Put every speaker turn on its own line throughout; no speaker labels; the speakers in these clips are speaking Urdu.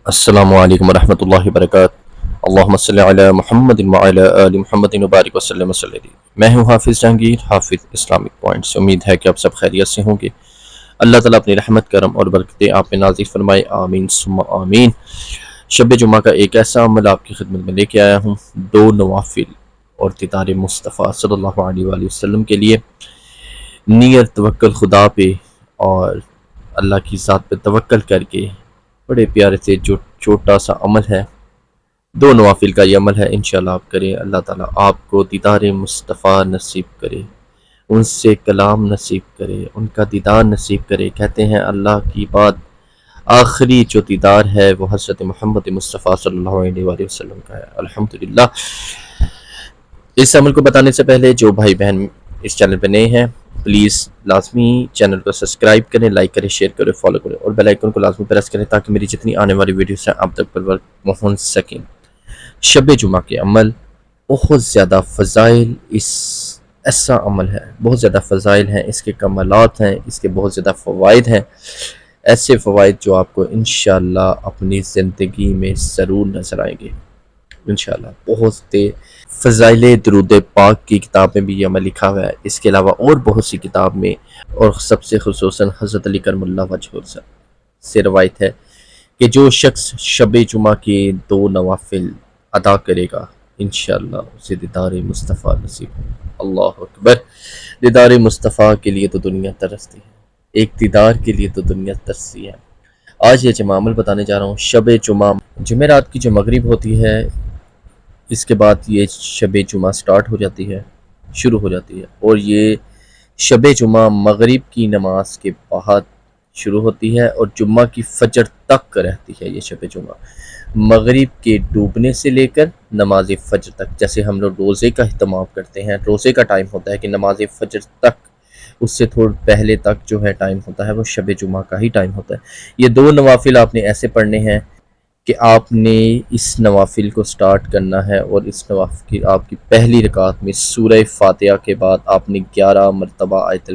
السلام علیکم ورحمۃ اللہ وبرکاتہ۔ اللہم صلی علی محمد وعلی آل محمد وبارک وسلم وسلم۔ میں ہوں حافظ جہانگیر، حافظ اسلامک پوائنٹس۔ امید ہے کہ آپ سب خیریت سے ہوں گے۔ اللہ تعالیٰ اپنی رحمت کرم اور برکتیں آپ پہ نازل فرمائے، آمین ثم آمین۔ شب جمعہ کا ایک ایسا عمل آپ کی خدمت میں لے کے آیا ہوں، 2 نوافل اور دیدار مصطفیٰ صلی اللہ علیہ وآلہ وسلم کے لیے نیت توکل خدا پہ اور اللہ کی ذات پہ توکل کر کے بڑے پیارے سے جو چھوٹا سا عمل ہے، 2 نوافل کا یہ عمل ہے، انشاءاللہ آپ کریں۔ اللہ تعالیٰ آپ کو دیدار مصطفیٰ نصیب کرے، ان سے کلام نصیب کرے، ان کا دیدار نصیب کرے۔ کہتے ہیں اللہ کی بات آخری جو دیدار ہے وہ حضرت محمد مصطفیٰ صلی اللہ علیہ وآلہ وسلم کا ہے، الحمدللہ۔ اس عمل کو بتانے سے پہلے جو بھائی بہن اس چینل پہ نئے ہیں، پلیز لازمی چینل کو سبسکرائب کریں، لائک کریں، شیئر کریں، فالو کریں اور بیل آئیکن کو لازمی پریس کریں تاکہ میری جتنی آنے والی ویڈیوز ہیں آپ تک پر وقت پہنچ سکیں۔ شب جمعہ کے عمل بہت زیادہ فضائل، ایسا عمل ہے، بہت زیادہ فضائل ہیں، اس کے کمالات ہیں، اس کے بہت زیادہ فوائد ہیں، ایسے فوائد جو آپ کو انشاءاللہ اپنی زندگی میں ضرور نظر آئیں گے انشاءاللہ۔ بہت سے فضائل درود پاک کی کتاب میں بھی یہ عمل لکھا ہوا ہے، اس کے علاوہ اور بہت سی کتاب میں، اور سب سے خصوصاً حضرت علی کرم اللہ وجہ سے روایت ہے کہ جو شخص شب جمعہ کے 2 نوافل ادا کرے گا انشاءاللہ اسے دیدار مصطفیٰ نصیب ہوگا۔ اللہ اکبر۔ دیدار مصطفیٰ کے لیے تو دنیا ترستی ہے، ایک دیدار کے لیے تو دنیا ترستی ہے۔ آج یہ جمع عمل بتانے جا رہا ہوں، شب جمعہ، جمعرات کی جو مغرب ہوتی ہے اس کے بعد یہ شب جمعہ سٹارٹ ہو جاتی ہے، شروع ہو جاتی ہے، اور یہ شب جمعہ مغرب کی نماز کے بعد شروع ہوتی ہے اور جمعہ کی فجر تک رہتی ہے۔ یہ شب جمعہ مغرب کے ڈوبنے سے لے کر نماز فجر تک، جیسے ہم لوگ روزے کا اہتمام کرتے ہیں، روزے کا ٹائم ہوتا ہے کہ نماز فجر تک، اس سے تھوڑا پہلے تک جو ہے ٹائم ہوتا ہے وہ شب جمعہ کا ہی ٹائم ہوتا ہے۔ یہ 2 نوافل آپ نے ایسے پڑھنے ہیں کہ آپ نے اس نوافل کو سٹارٹ کرنا ہے، اور اس نوافل کی آپ کی پہلی رکعت میں سورہ فاتحہ کے بعد آپ نے 11 مرتبہ آیت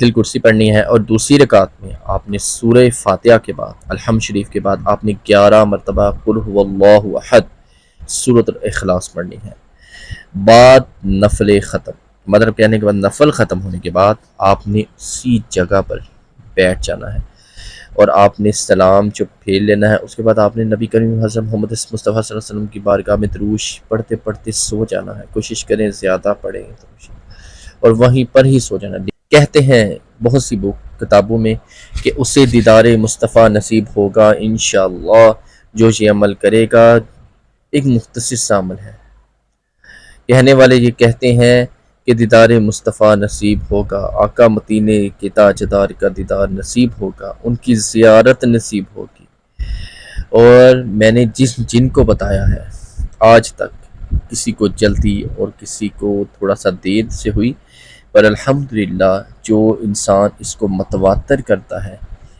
الکرسی پڑھنی ہے، اور دوسری رکعت میں آپ نے سورہ فاتحہ کے بعد الحمد شریف کے بعد آپ نے 11 مرتبہ قل هو اللہ احد سورۃ الاخلاص پڑھنی ہے۔ بعد نفل ختم، مطلب کہنے کے بعد نفل ختم ہونے کے بعد آپ نے اسی جگہ پر بیٹھ جانا ہے اور آپ نے سلام جو پھیر لینا ہے۔ اس کے بعد آپ نے نبی کریم حضرت محمد مصطفیٰ صلی اللہ علیہ وسلم کی بارگاہ میں دروش پڑھتے پڑھتے سو جانا ہے، کوشش کریں زیادہ پڑھیں اور وہیں پر ہی سو جانا۔ کہتے ہیں بہت سی کتابوں میں کہ اسے دیدار مصطفیٰ نصیب ہوگا انشاءاللہ جو یہ عمل کرے گا۔ ایک مختصر سا عمل ہے، کہنے والے یہ کہتے ہیں کہ دیدار مصطفیٰ نصیب ہوگا، آقا مدینے کے تاجدار کا دیدار نصیب ہوگا، ان کی زیارت نصیب ہوگی۔ اور میں نے جن کو بتایا ہے آج تک کسی کو جلدی اور کسی کو تھوڑا سا دیر سے ہوئی، پر الحمدللہ جو انسان اس کو متواتر کرتا ہے،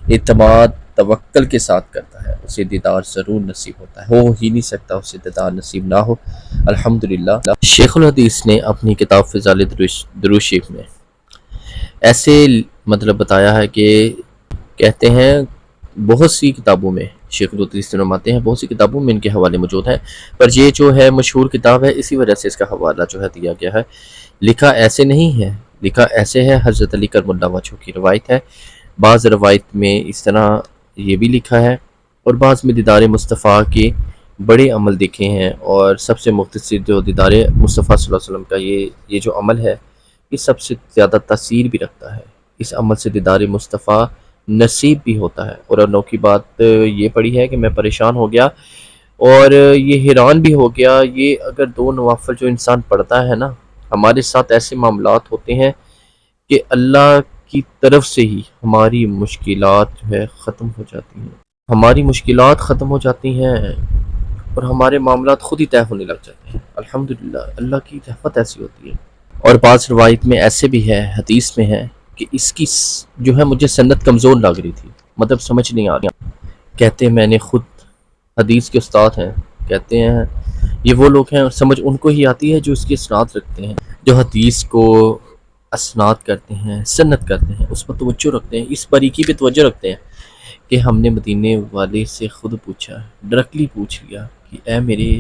اعتماد توکل کے ساتھ کرتا ہے، اسے دیدار ضرور نصیب ہوتا ہے، ہو ہی نہیں سکتا اسے دیدار نصیب نہ ہو۔ الحمدللہ شیخ الحدیث نے اپنی کتاب فضائل درود شریف میں ایسے مطلب بتایا ہے کہ کہتے ہیں بہت سی کتابوں میں، شیخ الحدیث فرماتے ہیں بہت سی کتابوں میں ان کے حوالے موجود ہیں، پر یہ جو ہے مشہور کتاب ہے، اسی وجہ سے اس کا حوالہ جو ہے دیا گیا ہے۔ لکھا ایسے نہیں ہے، لکھا ایسے ہے، حضرت علی کرم اللہ وجہ کی روایت ہے۔ بعض روایت میں اس طرح یہ بھی لکھا ہے، اور بعض میں دیدار مصطفیٰ کے بڑے عمل دیکھے ہیں، اور سب سے مختصر جو دیدار مصطفیٰ صلی اللہ علیہ وسلم کا یہ جو عمل ہے یہ سب سے زیادہ تاثیر بھی رکھتا ہے۔ اس عمل سے دیدار مصطفیٰ نصیب بھی ہوتا ہے۔ اور انوکھی بات یہ پڑی ہے کہ میں پریشان ہو گیا اور یہ حیران بھی ہو گیا، یہ اگر 2 نوافل جو انسان پڑھتا ہے نا، ہمارے ساتھ ایسے معاملات ہوتے ہیں کہ اللہ کی طرف سے ہی ہماری مشکلات جو ہے ختم ہو جاتی ہیں، ہماری مشکلات ختم ہو جاتی ہیں اور ہمارے معاملات خود ہی طے ہونے لگ جاتے ہیں۔ الحمدللہ اللہ کی رحمت ایسی ہوتی ہے۔ اور بعض روایت میں ایسے بھی ہے، حدیث میں ہے کہ اس کی جو ہے مجھے سند کمزور لگ رہی تھی، مطلب سمجھ نہیں آ رہی۔ کہتے ہیں میں نے خود حدیث کے استاد ہیں، کہتے ہیں یہ وہ لوگ ہیں سمجھ ان کو ہی آتی ہے جو اس کی اسناد رکھتے ہیں، جو حدیث کو اسناد کرتے ہیں، سند کرتے ہیں، اس پر توجہ رکھتے ہیں، اس باریکی پہ توجہ رکھتے ہیں کہ ہم نے مدینے والے سے خود پوچھا، ڈائریکٹلی پوچھ لیا کہ اے میرے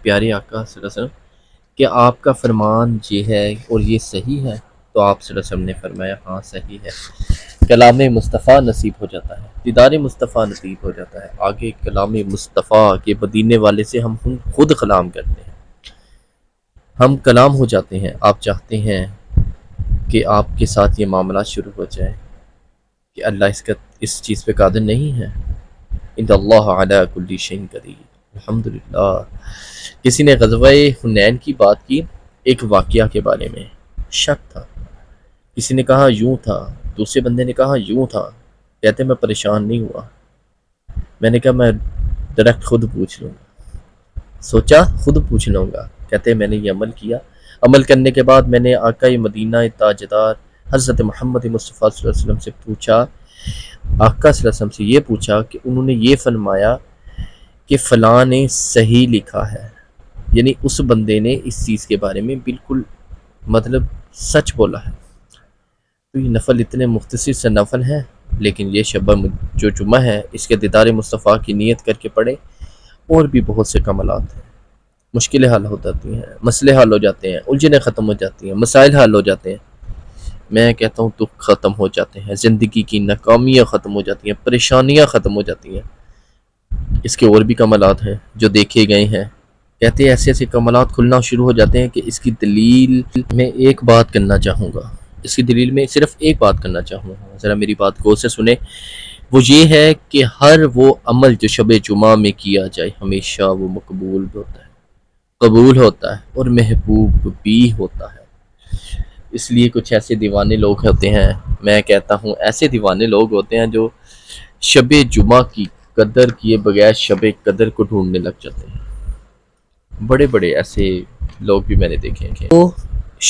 پیارے آقا صلی اللہ علیہ وسلم، کہ آپ کا فرمان یہ ہے اور یہ صحیح ہے؟ تو آپ صلی اللہ علیہ وسلم نے فرمایا ہاں صحیح ہے۔ کلام مصطفیٰ نصیب ہو جاتا ہے، دیدار مصطفیٰ نصیب ہو جاتا ہے۔ آگے کلام مصطفیٰ کے مدینے والے سے ہم خود کلام کرتے ہیں، ہم کلام ہو جاتے ہیں۔ آپ چاہتے ہیں کہ آپ کے ساتھ یہ معاملات شروع ہو جائے کہ اللہ اس چیز پہ قادر نہیں ہے؟ ان اللہ علی کل شیء قدیر۔ الحمدللہ۔ کسی نے غزوہ حنین کی بات کی، ایک واقعہ کے بارے میں شک تھا، کسی نے کہا یوں تھا، دوسرے بندے نے کہا یوں تھا، کہتے میں پریشان نہیں ہوا، میں نے کہا میں ڈائریکٹ خود پوچھ لوں گا، سوچا خود پوچھ لوں گا، کہتے میں نے یہ عمل کیا، عمل کرنے کے بعد میں نے آقا مدینہ تاجدار حضرت محمد مصطفیٰ صلی اللہ علیہ وسلم سے پوچھا، آقا صلی اللہ علیہ وسلم سے یہ پوچھا کہ انہوں نے یہ فرمایا کہ فلاں نے صحیح لکھا ہے، یعنی اس بندے نے اس چیز کے بارے میں بالکل مطلب سچ بولا ہے۔ تو یہ نفل اتنے مختصر سے نفل ہیں، لیکن یہ شب جو جمعہ ہے اس کے دیدار مصطفیٰ کی نیت کر کے پڑھے، اور بھی بہت سے کمالات ہیں، مشکلیں حل ہو جاتی ہیں، مسئلے حل ہو جاتے ہیں، الجھنیں ختم ہو جاتی ہیں، مسائل حل ہو جاتے ہیں، میں کہتا ہوں دکھ ختم ہو جاتے ہیں، زندگی کی ناکامیاں ختم ہو جاتی ہیں، پریشانیاں ختم ہو جاتی ہیں۔ اس کے اور بھی کمالات ہیں جو دیکھے گئے ہیں، کہتے ہیں ایسے ایسے کمالات کھلنا شروع ہو جاتے ہیں کہ اس کی دلیل میں ایک بات کرنا چاہوں گا، اس کی دلیل میں صرف ایک بات کرنا چاہوں گا، ذرا میری بات غور سے سنیں۔ وہ یہ ہے کہ ہر وہ عمل جو شب جمعہ میں کیا جائے ہمیشہ وہ مقبول ہوتا ہے، قبول ہوتا ہے اور محبوب بھی ہوتا ہے۔ اس لیے کچھ ایسے دیوانے لوگ ہوتے ہیں، میں کہتا ہوں ایسے دیوانے لوگ ہوتے ہیں جو شب جمعہ کی قدر کیے بغیر شب قدر کو ڈھونڈنے لگ جاتے ہیں، بڑے بڑے ایسے لوگ بھی میں نے دیکھے ہیں، وہ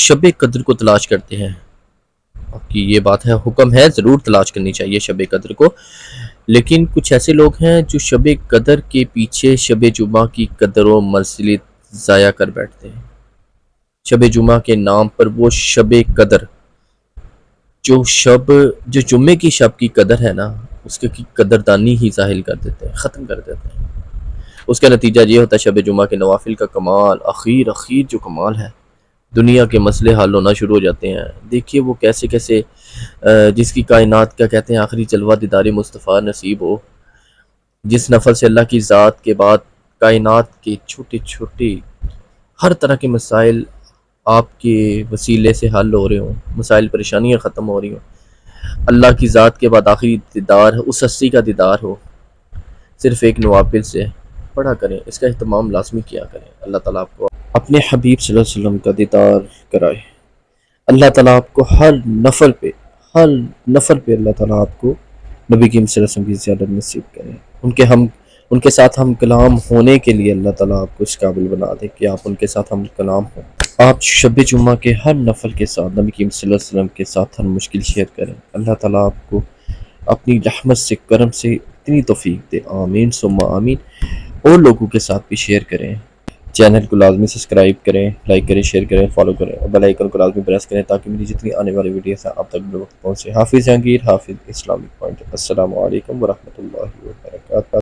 شب قدر کو تلاش کرتے ہیں۔ اب کی یہ بات ہے، حکم ہے ضرور تلاش کرنی چاہیے شب قدر کو، لیکن کچھ ایسے لوگ ہیں جو شب قدر کے پیچھے شب جمعہ کی قدر و منزلت ضائع کر بیٹھتے ہیں۔ شب جمعہ کے نام پر وہ شب قدر جو جمعے کی شب کی قدر ہے نا، اس کی قدردانی ہی ظاہر کر دیتے ہیں، ختم کر دیتے ہیں۔ اس کا نتیجہ یہ ہوتا ہے شب جمعہ کے نوافل کا کمال، اخیر جو کمال ہے، دنیا کے مسئلے حل ہونا شروع ہو جاتے ہیں۔ دیکھیے وہ کیسے کیسے جس کی کائنات کا کہتے ہیں آخری جلوہ دیدار مصطفیٰ نصیب ہو، جس نفل سے اللہ کی ذات کے بعد کائنات کے چھوٹے چھوٹے ہر طرح کے مسائل آپ کے وسیلے سے حل ہو رہے ہوں، مسائل پریشانیاں ختم ہو رہی ہوں، اللہ کی ذات کے بعد آخری دیدار اس ہستی کا دیدار ہو، صرف ایک نوافل سے پڑھا کریں، اس کا اہتمام لازمی کیا کریں۔ اللہ تعالیٰ آپ کو اپنے حبیب صلی اللہ علیہ وسلم کا دیدار کرائے۔ اللہ تعالیٰ آپ کو ہر نفل پہ اللہ تعالیٰ آپ کو نبی کریم صلی اللہ علیہ وسلم کی زیادت نصیب کریں، ان کے ساتھ ہم کلام ہونے کے لیے اللہ تعالیٰ آپ کو اس قابل بنا دے کہ آپ ان کے ساتھ ہم کلام ہوں۔ آپ شب جمعہ کے ہر نفل کے ساتھ نبی کریم صلی اللہ علیہ وسلم کے ساتھ ہر مشکل شیئر کریں، اللہ تعالیٰ آپ کو اپنی رحمت سے کرم سے اتنی توفیق دے، آمین ثم آمین۔ اور لوگوں کے ساتھ بھی شیئر کریں، چینل کو لازمی سبسکرائب کریں، لائک کریں، شیئر کریں، فالو کریں اور بیل آئیکن کو لازمی پریس کریں تاکہ میری جتنی آنے والی ویڈیوز ہیں آپ تک بروقت پہنچے۔ حافظ جہانگیر، حافظ اسلامک پوائنٹ۔ السلام علیکم ورحمۃ اللہ وبرکاتہ۔